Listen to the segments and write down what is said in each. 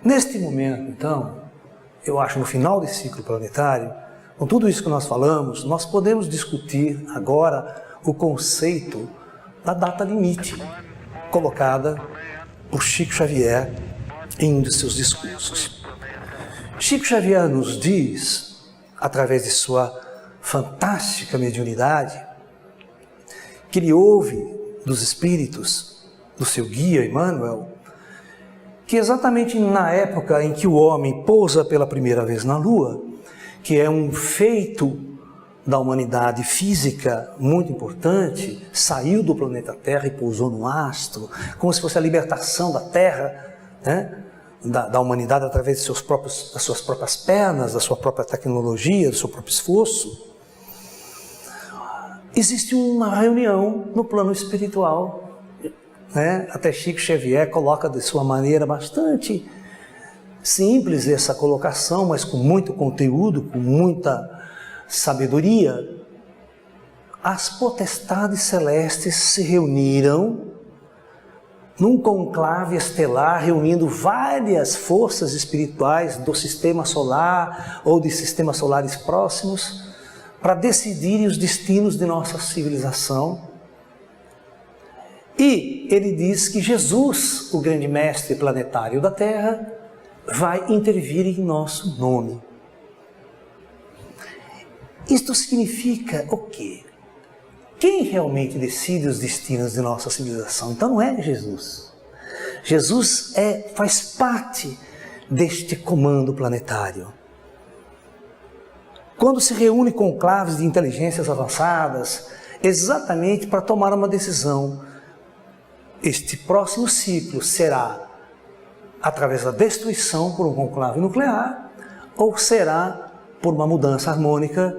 Neste momento, então, eu acho no final desse ciclo planetário, com tudo isso que nós falamos, nós podemos discutir agora o conceito da data limite, colocada por Chico Xavier em um de seus discursos. Chico Xavier nos diz, através de sua fantástica mediunidade, que ele ouve dos espíritos, do seu guia Emmanuel, que exatamente na época em que o homem pousa pela primeira vez na Lua, que é um feito da humanidade física muito importante, saiu do planeta Terra e pousou no astro, como se fosse a libertação da Terra, né? da humanidade através de das suas próprias pernas, da sua própria tecnologia, do seu próprio esforço. Existe uma reunião no plano espiritual, né? Até Chico Xavier coloca de sua maneira bastante simples essa colocação, mas com muito conteúdo, com muita sabedoria. As potestades celestes se reuniram num conclave estelar, reunindo várias forças espirituais do sistema solar ou de sistemas solares próximos, para decidirem os destinos de nossa civilização. E ele diz que Jesus, o grande mestre planetário da Terra, vai intervir em nosso nome. Isto significa o quê? Quem realmente decide os destinos de nossa civilização? Então não é Jesus. Jesus faz parte deste comando planetário. Quando se reúne conclaves de inteligências avançadas, exatamente para tomar uma decisão, este próximo ciclo será através da destruição por um conclave nuclear, ou será por uma mudança harmônica,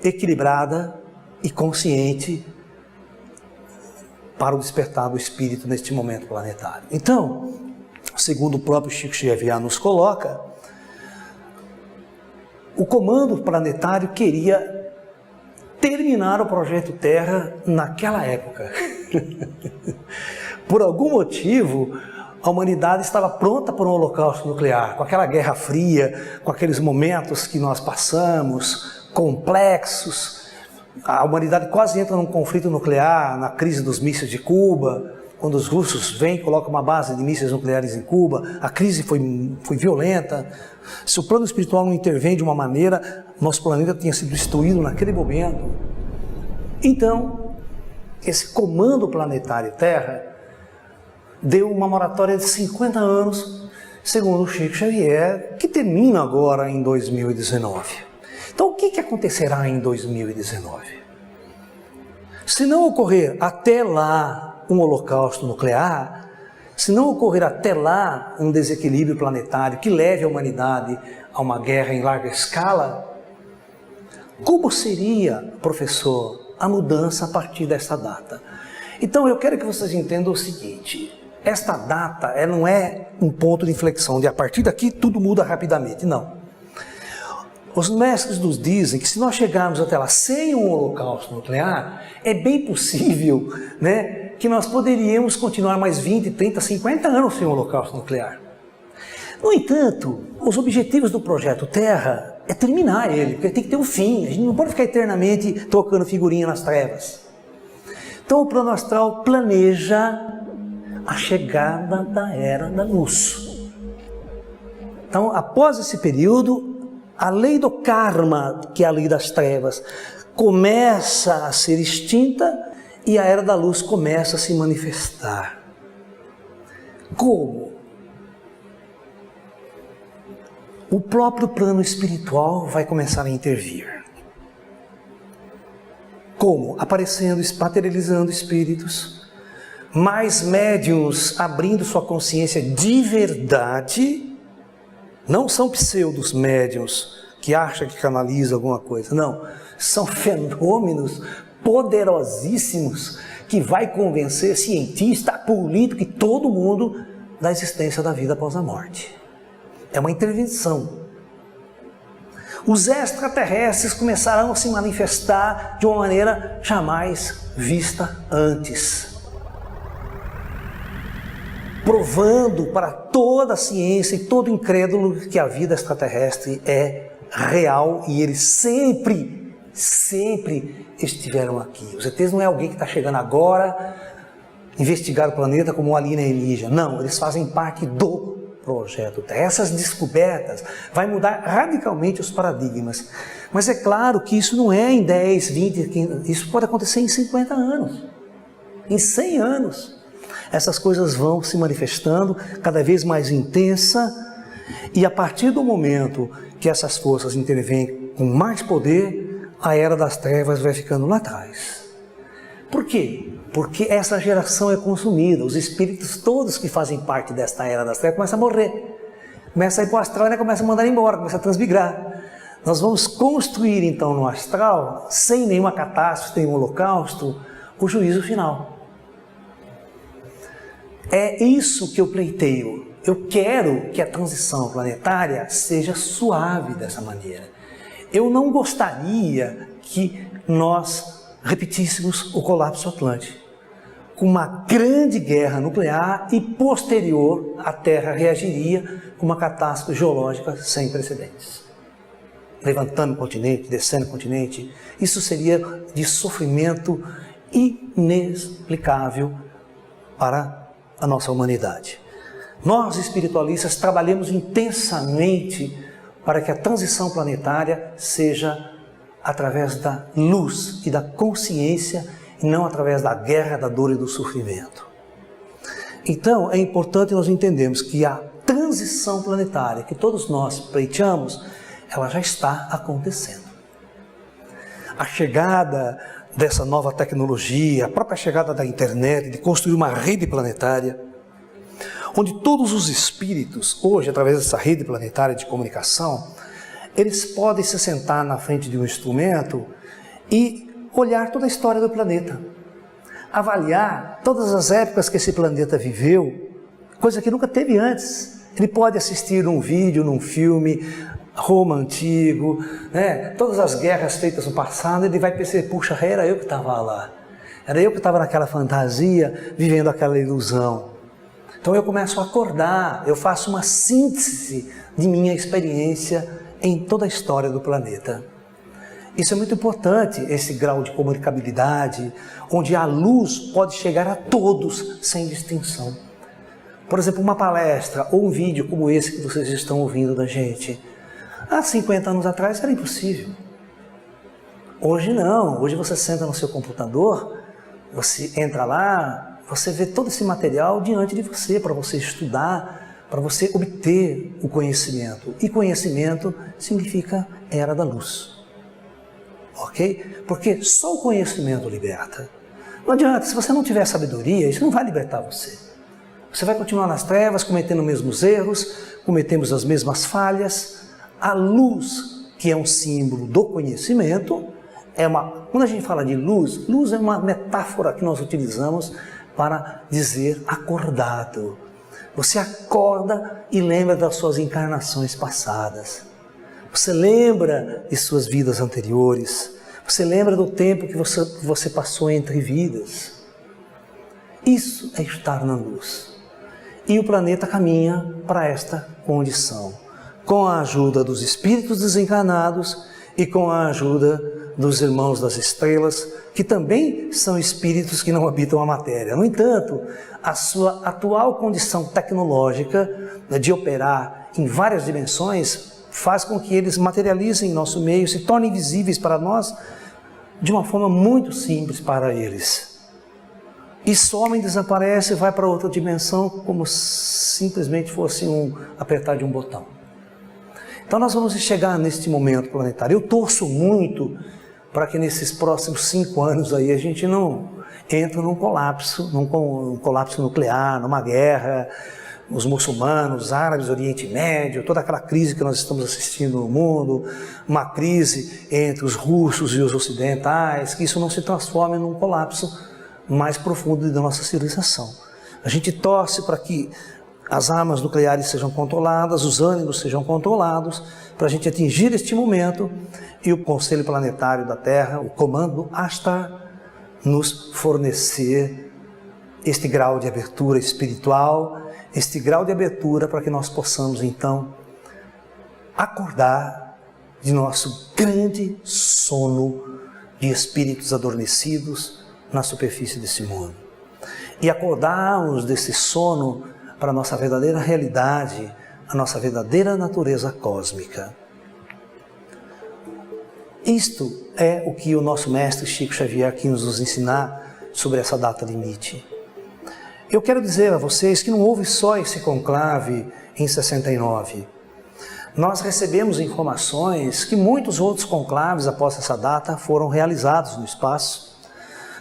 equilibrada e consciente para o despertar do espírito neste momento planetário. Então, segundo o próprio Chico Xavier nos coloca, o comando planetário queria terminar o projeto Terra naquela época. Por algum motivo, a humanidade estava pronta para um holocausto nuclear, com aquela Guerra Fria, com aqueles momentos que nós passamos, complexos. A humanidade quase entra num conflito nuclear, na crise dos mísseis de Cuba, quando os russos vêm e colocam uma base de mísseis nucleares em Cuba. A crise foi violenta. Se o plano espiritual não intervém de uma maneira, nosso planeta tinha sido destruído naquele momento. Então, esse comando planetário Terra deu uma moratória de 50 anos, segundo o Chico Xavier, que termina agora em 2019. Então, o que acontecerá em 2019? Se não ocorrer até lá um holocausto nuclear, se não ocorrer até lá um desequilíbrio planetário que leve a humanidade a uma guerra em larga escala, como seria, professor, a mudança a partir desta data? Então, eu quero que vocês entendam o seguinte: esta data não é um ponto de inflexão, de a partir daqui tudo muda rapidamente, não. Os mestres nos dizem que se nós chegarmos até lá sem um holocausto nuclear, é bem possível, né, que nós poderíamos continuar mais 20, 30, 50 anos sem um holocausto nuclear. No entanto, os objetivos do projeto Terra é terminar ele, porque tem que ter um fim. A gente não pode ficar eternamente tocando figurinha nas trevas. Então o plano astral planeja a chegada da Era da Luz. Então, após esse período, a lei do karma, que é a lei das trevas, começa a ser extinta e a Era da Luz começa a se manifestar. Como? O próprio plano espiritual vai começar a intervir. Como? Aparecendo, materializando espíritos, mais médiuns abrindo sua consciência de verdade. Não são pseudos médiuns que acham que canaliza alguma coisa, não. São fenômenos poderosíssimos que vai convencer cientista, político e todo mundo da existência da vida após a morte. É uma intervenção. Os extraterrestres começarão a se manifestar de uma maneira jamais vista antes. provando para toda a ciência e todo incrédulo que a vida extraterrestre é real e eles sempre estiveram aqui. Os ETs não é alguém que está chegando agora, investigar o planeta como um alienígena. Não, eles fazem parte do projeto Terra. Essas descobertas vai mudar radicalmente os paradigmas. Mas é claro que isso não é em 10, 20, 15, isso pode acontecer em 50 anos, em 100 anos. Essas coisas vão se manifestando cada vez mais intensa e a partir do momento que essas forças intervêm com mais poder, a Era das Trevas vai ficando lá atrás. Por quê? Porque essa geração é consumida, os espíritos todos que fazem parte desta Era das Trevas começam a morrer, começam a ir para o astral e começam a mandar embora, começam a transmigrar. Nós vamos construir então no astral, sem nenhuma catástrofe, nenhum holocausto, o juízo final. É isso que eu pleiteio. Eu quero que a transição planetária seja suave dessa maneira. Eu não gostaria que nós repetíssemos o colapso atlântico, com uma grande guerra nuclear e posterior a Terra reagiria com uma catástrofe geológica sem precedentes. Levantando o continente, descendo o continente, isso seria de sofrimento inexplicável para a nossa humanidade. Nós, espiritualistas, trabalhamos intensamente para que a transição planetária seja através da luz e da consciência e não através da guerra, da dor e do sofrimento. Então, é importante nós entendermos que a transição planetária que todos nós pleiteamos, ela já está acontecendo. A chegada dessa nova tecnologia, a própria chegada da internet, de construir uma rede planetária, onde todos os espíritos, hoje, através dessa rede planetária de comunicação, eles podem se sentar na frente de um instrumento e olhar toda a história do planeta, avaliar todas as épocas que esse planeta viveu, coisa que nunca teve antes. Ele pode assistir num vídeo, num filme, Roma antigo, né? Todas as guerras feitas no passado, ele vai perceber, puxa, era eu que estava lá, era eu que estava naquela fantasia, vivendo aquela ilusão. Então eu começo a acordar, eu faço uma síntese de minha experiência em toda a história do planeta. Isso é muito importante, esse grau de comunicabilidade, onde a luz pode chegar a todos sem distinção. Por exemplo, uma palestra ou um vídeo como esse que vocês estão ouvindo da gente, há 50 anos atrás era impossível. Hoje não, hoje você senta no seu computador, você entra lá, você vê todo esse material diante de você, para você estudar, para você obter o conhecimento. E conhecimento significa era da luz. Ok? Porque só o conhecimento liberta. Não adianta, se você não tiver sabedoria, isso não vai libertar você. Você vai continuar nas trevas, cometendo os mesmos erros, cometemos as mesmas falhas. A luz, que é um símbolo do conhecimento, quando a gente fala de luz, luz é uma metáfora que nós utilizamos para dizer acordado. Você acorda e lembra das suas encarnações passadas. Você lembra de suas vidas anteriores. Você lembra do tempo que você passou entre vidas. Isso é estar na luz. E o planeta caminha para esta condição, com a ajuda dos espíritos desencarnados e com a ajuda dos irmãos das estrelas, que também são espíritos que não habitam a matéria. No entanto, a sua atual condição tecnológica de operar em várias dimensões faz com que eles materializem em nosso meio, se tornem visíveis para nós de uma forma muito simples para eles. E somem, desaparece, vai para outra dimensão como simplesmente fosse apertar de um botão. Então nós vamos chegar neste momento planetário. Eu torço muito para que nesses próximos 5 anos aí a gente não entre num colapso nuclear, numa guerra, os muçulmanos, os árabes, Oriente Médio, toda aquela crise que nós estamos assistindo no mundo, uma crise entre os russos e os ocidentais, que isso não se transforme num colapso mais profundo da nossa civilização. A gente torce para que as armas nucleares sejam controladas, os ânimos sejam controlados, para a gente atingir este momento e o Conselho Planetário da Terra, o Comando Ashtar, nos fornecer este grau de abertura espiritual este grau de abertura para que nós possamos então acordar de nosso grande sono de espíritos adormecidos na superfície desse mundo. E acordarmos desse sono para a nossa verdadeira realidade, a nossa verdadeira natureza cósmica. Isto é o que o nosso mestre Chico Xavier quis nos ensinar sobre essa data limite. Eu quero dizer a vocês que não houve só esse conclave em 69. Nós recebemos informações que muitos outros conclaves após essa data foram realizados no espaço,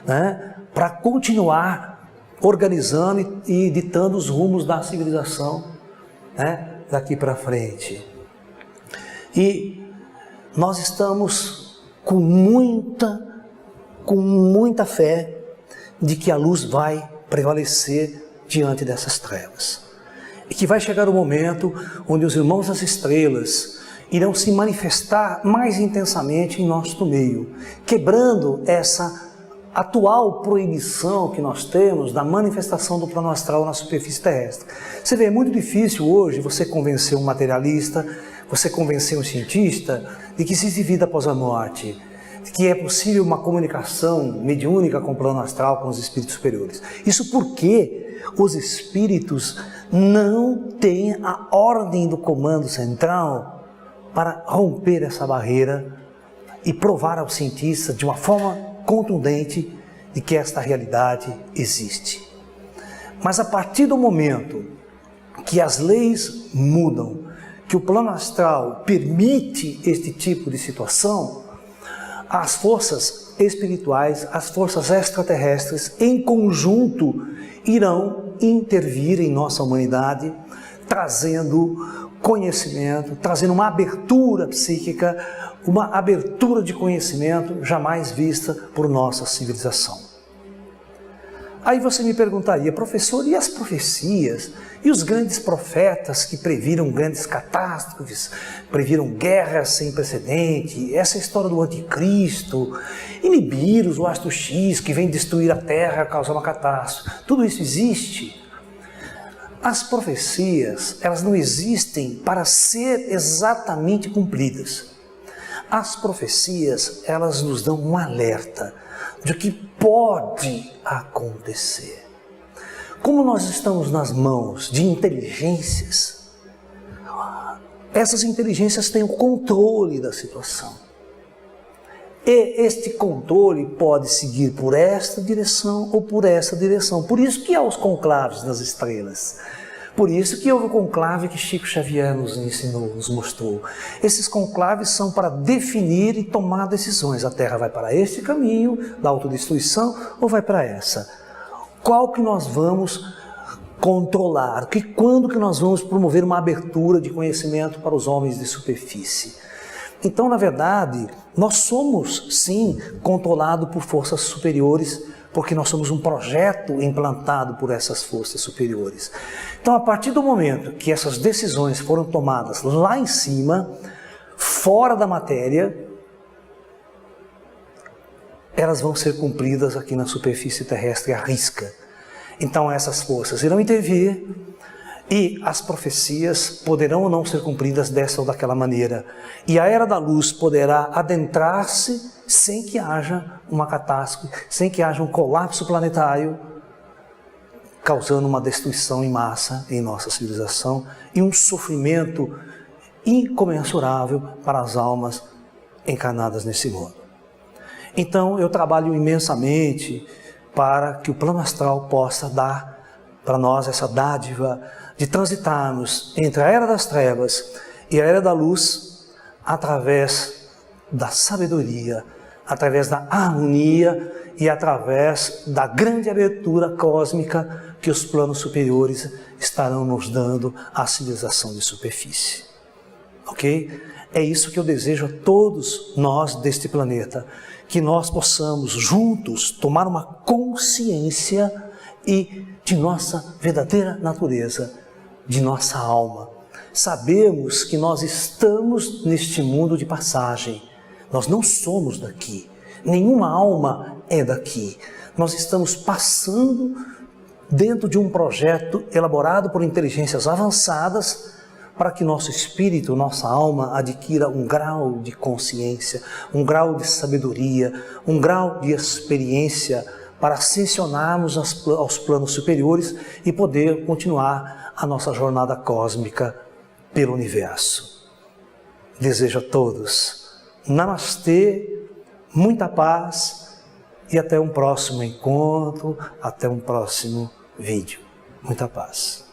né, para continuar organizando e ditando os rumos da civilização, né, daqui para frente. E nós estamos com muita fé de que a luz vai prevalecer diante dessas trevas. E que vai chegar o momento onde os irmãos das estrelas irão se manifestar mais intensamente em nosso meio, quebrando essa atual proibição que nós temos da manifestação do plano astral na superfície terrestre. Você vê, é muito difícil hoje você convencer um materialista, você convencer um cientista de que existe vida após a morte, de que é possível uma comunicação mediúnica com o plano astral, com os espíritos superiores. Isso porque os espíritos não têm a ordem do comando central para romper essa barreira e provar ao cientista de uma forma contundente de que esta realidade existe. Mas a partir do momento que as leis mudam, que o plano astral permite este tipo de situação, as forças espirituais, as forças extraterrestres, em conjunto, irão intervir em nossa humanidade, trazendo conhecimento, trazendo uma abertura psíquica, uma abertura de conhecimento jamais vista por nossa civilização. Aí você me perguntaria, professor, e as profecias? E os grandes profetas que previram grandes catástrofes, previram guerras sem precedente, essa história do anticristo, e Nibiru, o astro X, que vem destruir a Terra, causar uma catástrofe, tudo isso existe? As profecias, elas não existem para ser exatamente cumpridas. As profecias, elas nos dão um alerta de que pode acontecer. Como nós estamos nas mãos de inteligências, essas inteligências têm o controle da situação. E este controle pode seguir por esta direção ou por essa direção. Por isso que há os conclaves das estrelas. Por isso que houve o conclave que Chico Xavier nos ensinou, nos mostrou. Esses conclaves são para definir e tomar decisões. A Terra vai para este caminho da autodestruição ou vai para essa? Qual que nós vamos controlar? Quando que nós vamos promover uma abertura de conhecimento para os homens de superfície? Então, na verdade, nós somos, sim, controlados por forças superiores, porque nós somos um projeto implantado por essas forças superiores. Então, a partir do momento que essas decisões foram tomadas lá em cima, fora da matéria, elas vão ser cumpridas aqui na superfície terrestre à risca. Então, essas forças irão intervir e as profecias poderão ou não ser cumpridas dessa ou daquela maneira. E a Era da Luz poderá adentrar-se sem que haja uma catástrofe, sem que haja um colapso planetário, causando uma destruição em massa em nossa civilização e um sofrimento incomensurável para as almas encarnadas nesse mundo. Então, eu trabalho imensamente para que o plano astral possa dar para nós essa dádiva de transitarmos entre a Era das Trevas e a Era da Luz através da sabedoria, através da harmonia e através da grande abertura cósmica que os planos superiores estarão nos dando à civilização de superfície. Ok? É isso que eu desejo a todos nós deste planeta, que nós possamos juntos tomar uma consciência e de nossa verdadeira natureza, de nossa alma. Sabemos que nós estamos neste mundo de passagem, nós não somos daqui, nenhuma alma é daqui, nós estamos passando dentro de um projeto elaborado por inteligências avançadas, para que nosso espírito, nossa alma adquira um grau de consciência, um grau de sabedoria, um grau de experiência para ascensionarmos aos planos superiores e poder continuar a nossa jornada cósmica pelo universo. Desejo a todos namastê, muita paz e até um próximo encontro, até um próximo vídeo. Muita paz.